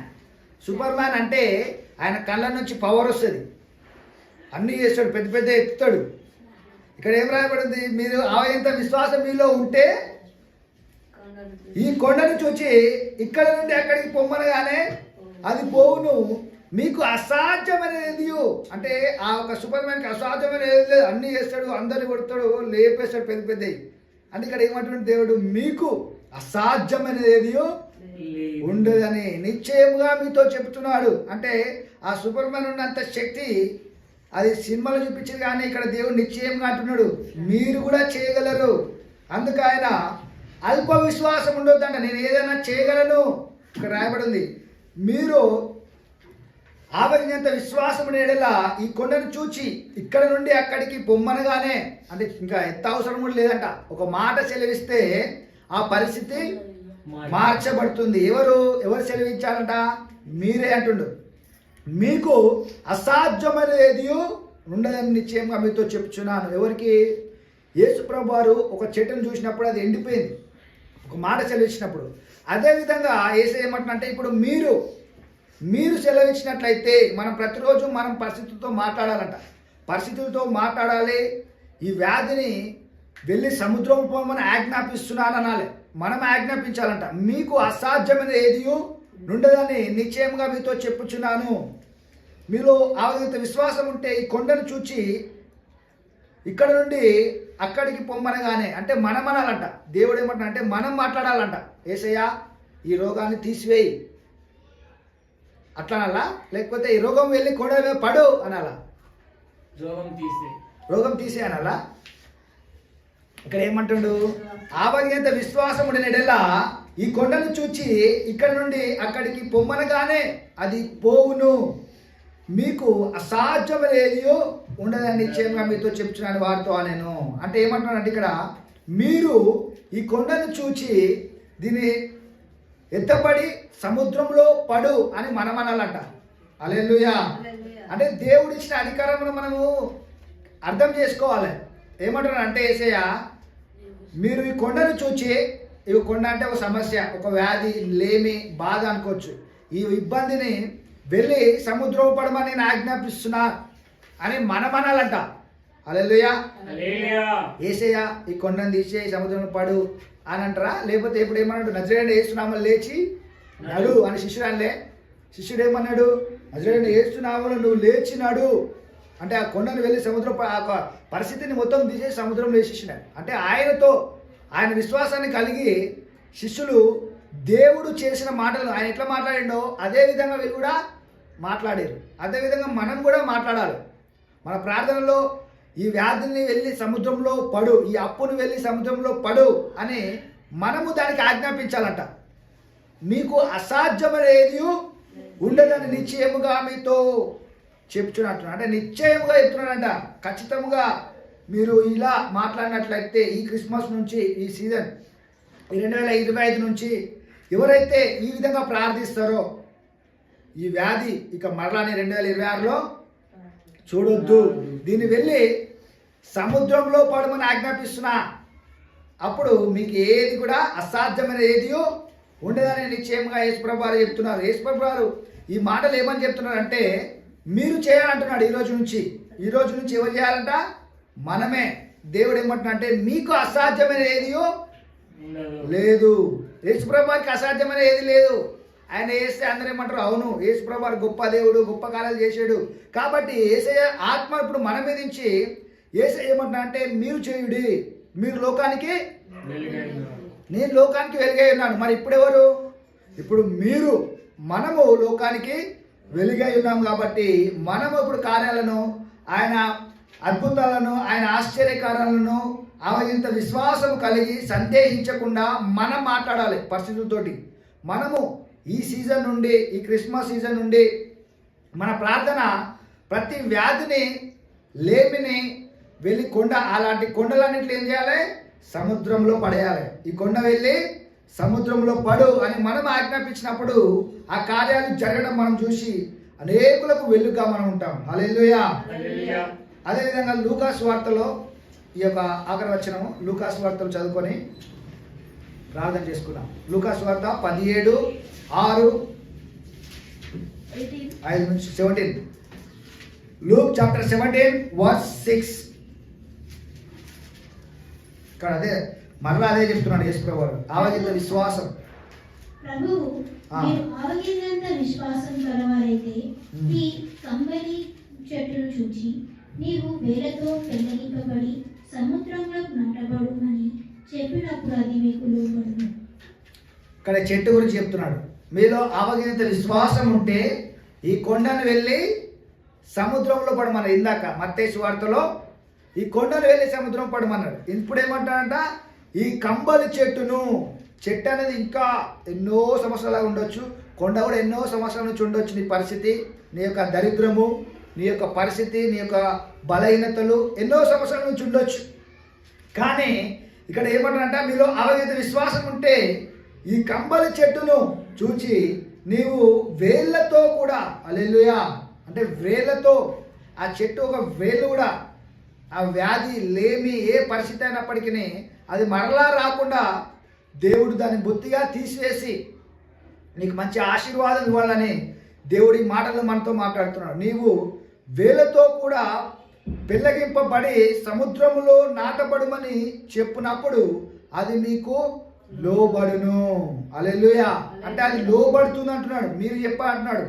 సూపర్ మ్యాన్ అంటే ఆయన కళ్ళ నుంచి పవర్ వస్తుంది, అన్నీ చేస్తాడు, పెద్ద పెద్ద ఎత్తుతాడు. ఇక్కడ ఏం రాయబడింది? మీరు ఆయంత విశ్వాసం మీలో ఉంటే ఈ కొండను చూచి ఇక్కడ నుండి అక్కడికి పొమ్మనగానే అది పోవును, మీకు అసాధ్యమనేది అంటే ఆ ఒక సూపర్ మ్యాన్కి అసాధ్యమనేది లేదు. అన్నీ చేస్తాడు, అందరిని కొడతాడు, లేపేస్తాడు పెద్ద పెద్దవి. అంటే ఇక్కడ ఏమంటున్నాడు దేవుడు, మీకు అసాధ్యమనేది ఉండదని నిశ్చయముగా మీతో చెప్తున్నాడు. అంటే ఆ సూపర్ మ్యాన్ ఉన్నంత శక్తి అది సినిమాలో చూపించింది, కానీ ఇక్కడ దేవుడు నిశ్చయంగా అంటున్నాడు మీరు కూడా చేయగలరు. అందుకు ఆయన అల్ప విశ్వాసం ఉండొద్దంట, నేను ఏదైనా చేయగలను. ఇక్కడ రాయబడి ఉంది, మీరు ఆవగినంత విశ్వాసం ఉండేలా ఈ కొండను చూచి ఇక్కడ నుండి అక్కడికి పొమ్మనగానే, అంటే ఇంకా ఎంత అవసరం కూడా లేదంట, ఒక మాట సెలవిస్తే ఆ పరిస్థితి మార్చబడుతుంది. ఎవరు సెలవించాలంట? మీరే అంటుండు. మీకు అసాధ్యమనేది ఉండదని నిశ్చయంగా మీతో చెప్తున్నాను. ఎవరికి? యేసుప్రభు వారు ఒక చెట్టును చూసినప్పుడు అది ఎండిపోయింది, ఒక మాట సెలవిచ్చినప్పుడు. అదేవిధంగా యేసయ్య ఏమంటున్నారంటే ఇప్పుడు మీరు సెలవిచ్చినట్లయితే మనం ప్రతిరోజు మనం పరిస్థితులతో మాట్లాడాలంట, పరిస్థితులతో మాట్లాడాలి. ఈ వ్యాధిని వెళ్ళి సముద్రం పోమని ఆజ్ఞాపిస్తున్నాను అనాలి, మనం ఆజ్ఞాపించాలంట. మీకు అసాధ్యమైన ఏది ఉండదని నిశ్చయంగా మీతో చెప్పుచున్నాను. మీలో ఆవగింత విశ్వాసం ఉంటే ఈ కొండను చూచి ఇక్కడ నుండి అక్కడికి పొమ్మనగానే, అంటే మనం అనాలంట. దేవుడు ఏమంటున్నా అంటే మనం మాట్లాడాలంట, యేసయ్యా ఈ రోగాన్ని తీసివేయి అట్లా అనాలా, లేకపోతే ఈ రోగం వెళ్ళి కొండ మీద పడు అనాలా? రోగం తీసే అనాలా? ఇక్కడ ఏమంటుండు, ఆవగింత విశ్వాసం ఉండేలా ఈ కొండను చూచి ఇక్కడ నుండి అక్కడికి పొమ్మనగానే అది పోవును. మీకు అసాధ్యమనేది ఉండదని నిశ్చయంగా మీతో చెప్తున్నాను వారితో నేను. అంటే ఏమంటున్నానంటే ఇక్కడ మీరు ఈ కొండను చూచి దీన్ని ఎత్తపడి సముద్రంలో పడు అని మనం అనాలంట. హల్లెలూయా. అంటే దేవుడు ఇచ్చిన అధికారమును మనము అర్థం చేసుకోవాలి. ఏమంటున్నారు అంటే యేసయ్య మీరు ఈ కొండను చూచి, ఈ కొండ అంటే ఒక సమస్య, ఒక వ్యాధి, లేమి, బాధ అనుకోవచ్చు, ఈ ఇబ్బందిని వెళ్ళి సముద్రం పడమని నేను ఆజ్ఞాపిస్తున్నా అని మనమనాలంట. హల్లెలూయా. యేసయ్య ఈ కొండను తీసి సముద్రంలో పడు అని అంటారా? లేకపోతే ఇప్పుడు ఏమన్నాడు, నజరేయుడైన యేసు నామములో లేచి నడు అని శిష్యుడు అనలే. శిష్యుడు ఏమన్నాడు, నజరేయుడైన యేసు నామములో నువ్వు లేచి నడు అంటే ఆ కొండను వెళ్ళి సముద్రం పరిస్థితిని మొత్తం తీసేసి సముద్రంలో వేసేసినాడు. అంటే ఆయన విశ్వాసాన్ని కలిగి శిష్యులు దేవుడు చేసిన మాటలు ఆయన ఎట్లా మాట్లాడిండో అదే విధంగా వీళ్ళు కూడా మాట్లాడారు. అదేవిధంగా మనం కూడా మాట్లాడాలి. మన ప్రార్థనలో ఈ వ్యాధిని వెళ్ళి సముద్రంలో పడు, ఈ అప్పును వెళ్ళి సముద్రంలో పడు అని మనము దానికి ఆజ్ఞాపించాలంట. మీకు అసాధ్యమనేది ఉండదని నిశ్చయముగా మీతో చెప్తున్నట్టు, అంటే నిశ్చయముగా చెప్తున్నాడంట. ఖచ్చితంగా మీరు ఇలా మాట్లాడినట్లయితే ఈ క్రిస్మస్ నుంచి, ఈ సీజన్ 2025 నుంచి ఎవరైతే ఈ విధంగా ప్రార్థిస్తారో ఈ వ్యాధి ఇక మరలాని 2026లో చూడొద్దు, దీన్ని వెళ్ళి సముద్రంలో పడమని ఆజ్ఞాపిస్తున్నా. అప్పుడు మీకు ఏది కూడా అసాధ్యమైన ఏది ఉండదని నిశ్చయంగా యేసుప్రభు వారు చెప్తున్నారు. యేసుప్రభు వారు ఈ మాటలు ఏమని చెప్తున్నారంటే మీరు చేయాలంటున్నాడు. ఈ రోజు నుంచి ఎవరు చేయాలంట? మనమే. దేవుడు ఏమంటున్నా అంటే మీకు అసాధ్యమైన ఏది లేదు. యేసుప్రభు వారికి అసాధ్యమైన ఏది లేదు. ఆయన వేస్తే అందరూ ఏమంటారు, అవును యేసుప్రభు వారు గొప్ప దేవుడు, గొప్ప కార్యాలు చేసాడు. కాబట్టి యేసయ్య ఆత్మ ఇప్పుడు మన మీద నుంచి యేసయ్య ఏమంటున్నా అంటే మీరు చేయుడి, మీరు లోకానికి, నేను లోకానికి వెలుగై ఉన్నాను. మరి ఇప్పుడు ఎవరు? ఇప్పుడు మనము లోకానికి వెలుగై ఉన్నాం. కాబట్టి మనము ఇప్పుడు కార్యాలను, ఆయన అద్భుతాలను, ఆయన ఆశ్చర్యకారాలను ఆవగింత విశ్వాసం కలిగి సందేహించకుండా మనం మాట్లాడాలి పరిస్థితులతోటి. మనము ఈ సీజన్ నుండి, ఈ క్రిస్మస్ సీజన్ నుండి మన ప్రార్థన ప్రతి వ్యాధిని, లేమిని వెళ్ళి అలాంటి కొండలన్నింటిలో ఏం చేయాలి? సముద్రంలో పడేయాలి. ఈ కొండ వెళ్ళి సముద్రంలో పడు అని మనం ఆజ్ఞాపించినప్పుడు ఆ కార్యాలు జరగడం మనం చూసి అనేకులకు వెలుగుగా మనం ఉంటాం. హల్లెలూయా. అదేవిధంగా లూకాసు వార్తలో ఈ యొక్క ఆఖరి వచనము, లూకాసు వార్తలు చదువుకొని ప్రార్థన చేసుకున్నాం. లూకాసు వార్త 17:6-5-17. Luke chapter 17:6. ఇక్కడ మరలా అదే చెప్తున్నాడు యేసుప్రభు వారు. ఆవగింత విశ్వాసం. ప్రభువు మీరు ఆవగింజంత విశ్వాసం కలవారైతే ఈ కంబలి చెట్టును చూచి నీవు వేలతో పెళ్లగింపబడి సముద్రంలో నాటబడుమని చెప్పినప్పుడు అది మీకు లోబడును. ఇక్కడ చెట్టు గురించి చెప్తున్నాడు. మీలో ఆవగింజంత విశ్వాసం ఉంటే ఈ కొండను వెళ్ళి సముద్రంలో పడమన్నాడు. ఇందాక మత్తయి సువార్తలో ఈ కొండను వెళ్ళి సముద్రం పడమన్నాడు. ఇప్పుడు ఏమంటాడంట, ఈ కంబలి చెట్టు అనేది ఇంకా ఎన్నో సంవత్సరాలు ఉండొచ్చు, కొండ కూడా ఎన్నో సంవత్సరాల నుంచి ఉండొచ్చు. నీ పరిస్థితి, నీ యొక్క దరిద్రము, నీ యొక్క పరిస్థితి, నీ యొక్క బలహీనతలు ఎన్నో సంవత్సరాల నుంచి ఉండొచ్చు. కానీ ఇక్కడ ఏమంటారంట, మీలో అవగత విశ్వాసం ఉంటే ఈ కంబలి చెట్టును చూచి నీవు వేళ్ళతో కూడా, హల్లెలూయా, అంటే వేళ్ళతో ఆ చెట్టు ఒక వేళ్ళు కూడా ఆ వ్యాధి లేమి ఏ పరిస్థితి అయినప్పటికీ అది మరలా రాకుండా దేవుడు దాన్ని బొత్తిగా తీసివేసి నీకు మంచి ఆశీర్వాదం ఇవ్వాలని దేవుడి మాటలు మనతో మాట్లాడుతున్నాడు. నీవు వేళ్ళతో కూడా పెళ్ళగింపబడి సముద్రములో నాటబడుమని చెప్పినప్పుడు అది మీకు లోబడును. హల్లెలూయా, అంటే అది లోబడుతుంది అంటున్నాడు. మీరు అంటున్నాడు,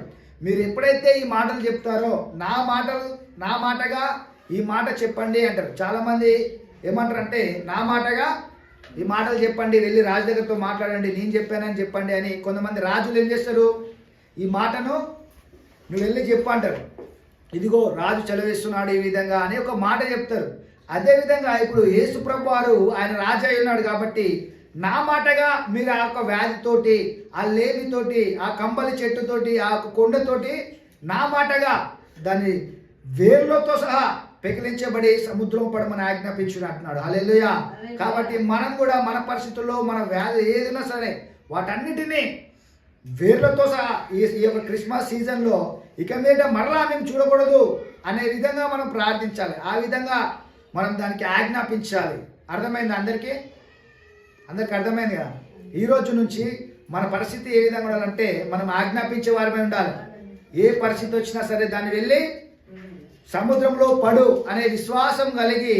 మీరు ఎప్పుడైతే ఈ మాటలు చెప్తారో నా మాటగా ఈ మాట చెప్పండి అంటారు. చాలామంది ఏమంటారంటే నా మాటగా ఈ మాటలు చెప్పండి, వెళ్ళి రాజు దగ్గరతో మాట్లాడండి, నేను చెప్పానని చెప్పండి అని. కొంతమంది రాజులు ఏం చేస్తారు, ఈ మాటను నువ్వు వెళ్ళి చెప్పు అంటారు. ఇదిగో రాజు చదివిస్తున్నాడు ఈ విధంగా అని ఒక మాట చెప్తారు. అదేవిధంగా ఇప్పుడు యేసు ప్రభు వారు ఆయన రాజు అయి ఉన్నాడు కాబట్టి నా మాటగా మీరు ఆ యొక్క వ్యాధితోటి, ఆ లేమితోటి, ఆ కంబలి చెట్టుతోటి, ఆ కొండతోటి నా మాటగా దాన్ని వేర్లతో సహా పెకిలించబడి సముద్రం పడమని ఆజ్ఞాపించుడు అంటున్నాడు. హల్లెలూయా. కాబట్టి మనం కూడా మన పరిస్థితుల్లో మన వ్యాధి ఏదైనా సరే వాటన్నిటినీ వేర్లతో సహా ఈ యొక్క క్రిస్మస్ సీజన్లో ఇక మీద మరలా మేము చూడకూడదు అనే విధంగా మనం ప్రార్థించాలి. ఆ విధంగా మనం దానికి ఆజ్ఞాపించాలి. అర్థమైంది అందరికీ అర్థమైంది కదా. ఈ రోజు నుంచి మన పరిస్థితి ఏ విధంగా ఉండాలంటే మనం ఆజ్ఞాపించే వారమే ఉండాలి. ఏ పరిస్థితి వచ్చినా సరే దాన్ని వెళ్ళి సముద్రంలో పడు అనే విశ్వాసం కలిగి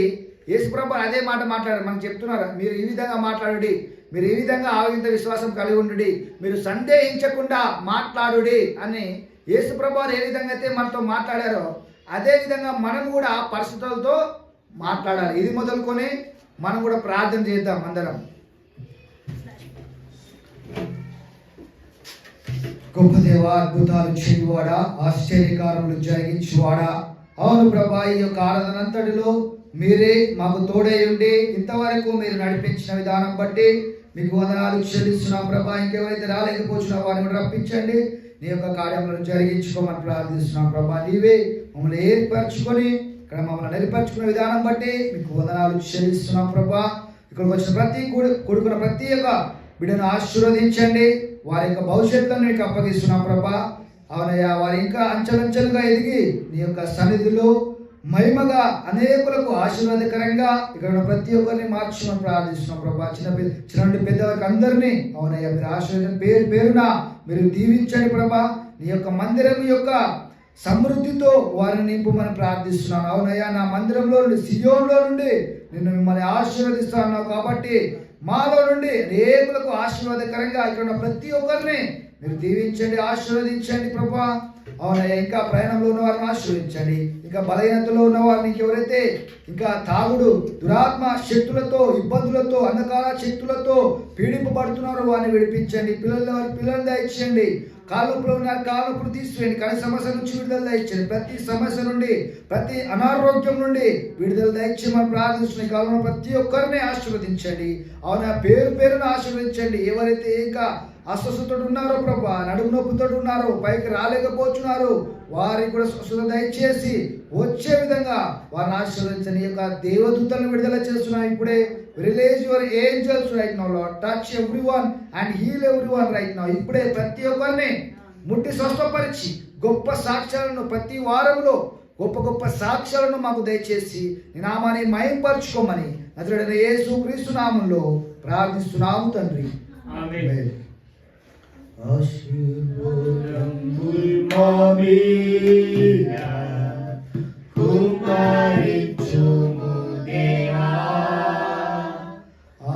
యేసుప్రభు అదే మాట మాట్లాడారు. మనం చెప్తున్నారు, మీరు ఈ విధంగా మాట్లాడుడి, మీరు ఈ విధంగా ఆవగింత విశ్వాసం కలిగి ఉండుడి, మీరు సందేహించకుండా మాట్లాడుడి అని యేసుప్రభు ఏ విధంగా అయితే మనతో మాట్లాడారో అదే విధంగా మనం కూడా పరిస్థితులతో మాట్లాడాలి. ఇది మొదలుకొని మనం కూడా ప్రార్థన చేద్దాం అందరం. గొప్ప దేవా, అద్భుతాలు చేయువాడా, ఆశ్చర్యకారములు జరిగించువాడా, అవును ప్రభా, ఈ యొక్క ఆరాధన అంతటిలో మీరే మాకు తోడై ఉండి ఇంతవరకు మీరు నడిపించిన విధానం బట్టి మీకు వందనాలు చెల్లిస్తున్నాం ప్రభా. ఇంకెవరైతే రాలేకపోతున్నా వారిని రప్పించండి, నీ యొక్క కార్యములను జరిగించుకోమని ప్రార్థిస్తున్నాం ప్రభా. నీవే మమ్మల్ని ఏర్పరచుకొని ఇక్కడ మమ్మల్ని నిలపరచుకునే విధానం బట్టి మీకు వందనాలు చెల్లిస్తున్నాం ప్రభా. ఇక్కడికి వచ్చిన ప్రతి కొడుకున్న ప్రతి ఒక్క బిడ్డను ఆశీర్వదించండి, వారి యొక్క భవిష్యత్తును నీకు అప్పగిస్తున్నాం ప్రభా. అవునయ్యా, వారు ఇంకా అంచెలంచెలుగా ఎదిగి నీ యొక్క సన్నిధిలో మహిమగా అనేకులకు ఆశీర్వాదకరంగా ఇక్కడ ఉన్న ప్రతి ఒక్కరిని మార్చమని ప్రార్థిస్తున్నాం ప్రభా. చిన్న పెద్ద వరకు అందరినీ అవునయ్యా మీరు ఆశీర్వదం పేరున మీరు దీవించండి ప్రభా. నీ యొక్క మందిరం యొక్క సమృద్ధితో వారిని నింపుమని ప్రార్థిస్తున్నాను. అవునయ్యా, నా మందిరంలో నుండి సియోన్లో నుండి నిన్ను మిమ్మల్ని ఆశీర్వదిస్తాను కాబట్టి మాలో నుండి అనేకులకు ఆశీర్వాదకరంగా ఇక్కడ ఉన్న ప్రతి ఒక్కరిని మీరు దీవించండి, ఆశీర్వదించండి ప్రభా. అవునయ్యా, ఇంకా ప్రయాణంలో ఉన్న వారిని ఆశీర్వదించండి. ఇంకా బలహీనతలో ఉన్న వారిని ఎవరైతే ఇంకా తాగుడు, దురాత్మ శక్తులతో, ఇబ్బందులతో, అంధకార శక్తులతో పీడింపబడుతున్నారో వారిని విడిపించండి. పిల్లలు దయచేయండి. కాళ్ళప్పుడు ఉన్నారు, కాళ్ళప్పుడు తీసివేయండి. కానీ సమస్య నుంచి విడుదల దయచేయండి. ప్రతి సమస్య నుండి, ప్రతి అనారోగ్యం నుండి విడుదల దయచేయమని ప్రార్థిస్తున్నాయి. కాలంలో ప్రతి ఒక్కరిని ఆశీర్వదించండి. అవునా, పేరున ఆశీర్వదించండి. ఎవరైతే ఇంకా అస్వస్థతతో ఉన్నారో ప్రభా, నడుము నొప్పితో ఉన్నారో, పైకి రాలేకపోతున్నారు, వారికి కూడా స్వస్థత దయచేసి వచ్చే విధంగా వారిని ఆశీర్వదించండి. ఈ యొక్క దేవదూతలను విడుదల చేస్తున్నాం ఇప్పుడే. Release your angels right now lord, touch everyone and heal everyone right now. ఇప్పుడే ప్రతి ఒక్కరిని ముట్టి స్వస్థపరిచి గొప్ప సాక్ష్యాలను ప్రతి వారంలో గొప్ప సాక్ష్యాలను మాకు దయచేసి నీ నామాన్ని మహింపరచుకోమని నజరేయుడైన యేసుక్రీస్తు నామములో ప్రార్థిస్తున్నాము తండ్రి, ఆమేన్.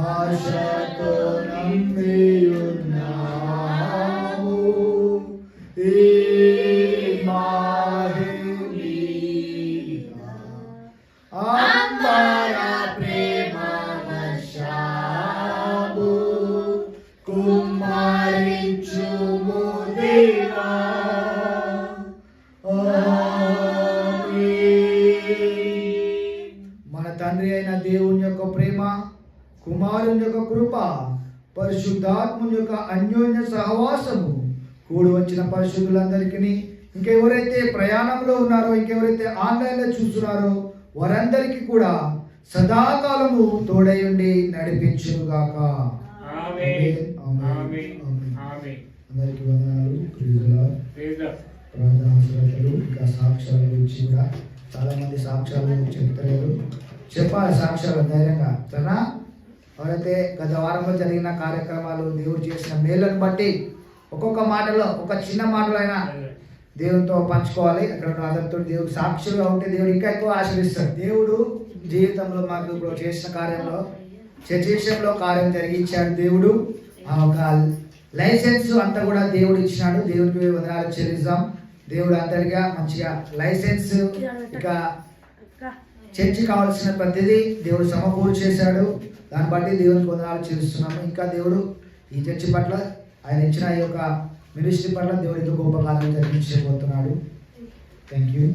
ఆశతో నమ్మియున్నాము కుమ్మరించుము దేవా. మన తండ్రి అయిన దేవుని యొక్క ప్రేమ, కుమారుని యొక్క కృప, పరిశుద్ధాత్ముని యొక్క అన్యోన్య సహవాసము కూడి వచ్చిన పరిశుద్ధులందరికీ, ఇంకెవరైతే ప్రయాణంలో ఉన్నారో, ఇంకెవరైతే ఆన్లైన్లో చూస్తున్నారో వారందరికీ కూడా సదాకాలము తోడై ఉండి నడిపించుగాక. అందరికీ వందనాలు. ప్రార్థన అవసరతలు ఇంకా సాక్ష్యాల గురించి కూడా చాలా మంది సాక్ష్యాలు చెప్తలేరు. చెప్పాలి సాక్ష్యాలు ధైర్యంగా, సరేనా? ఎవరైతే గత వారంలో జరిగిన కార్యక్రమాలు, దేవుడు చేసిన మేలును బట్టి ఒక్కొక్క మాటలో, ఒక చిన్న మాటలో అయినా దేవునితో పంచుకోవాలి. అక్కడ అందరితో దేవుడు సాక్షులుగా ఉంటే దేవుడు ఇంకా ఎక్కువ ఆశీర్వదిస్తాడు. దేవుడు జీవితంలో మాకు ఇప్పుడు చేసిన కార్యంలో, చర్చలో కార్యం జరిగించాడు దేవుడు. ఆ ఒక లైసెన్స్ అంతా కూడా దేవుడు ఇచ్చినాడు. దేవుడికి వందనాలు చెల్లిద్దాం. దేవుడు అందరిగా మంచిగా లైసెన్స్, ఇక చర్చి కావాల్సిన ప్రతిదీ దేవుడు సమకూరు చేశాడు. దాన్ని బట్టి దేవునికి వందనాలు చెల్లిస్తున్నాము. ఇంకా దేవుడు ఈ చర్చి పట్ల, ఆయన ఇచ్చిన ఈ యొక్క మినిస్ట్రీ పట్ల దేవుడికి గొప్ప కార్యం జరిగించబోతున్నాడు. Thank you.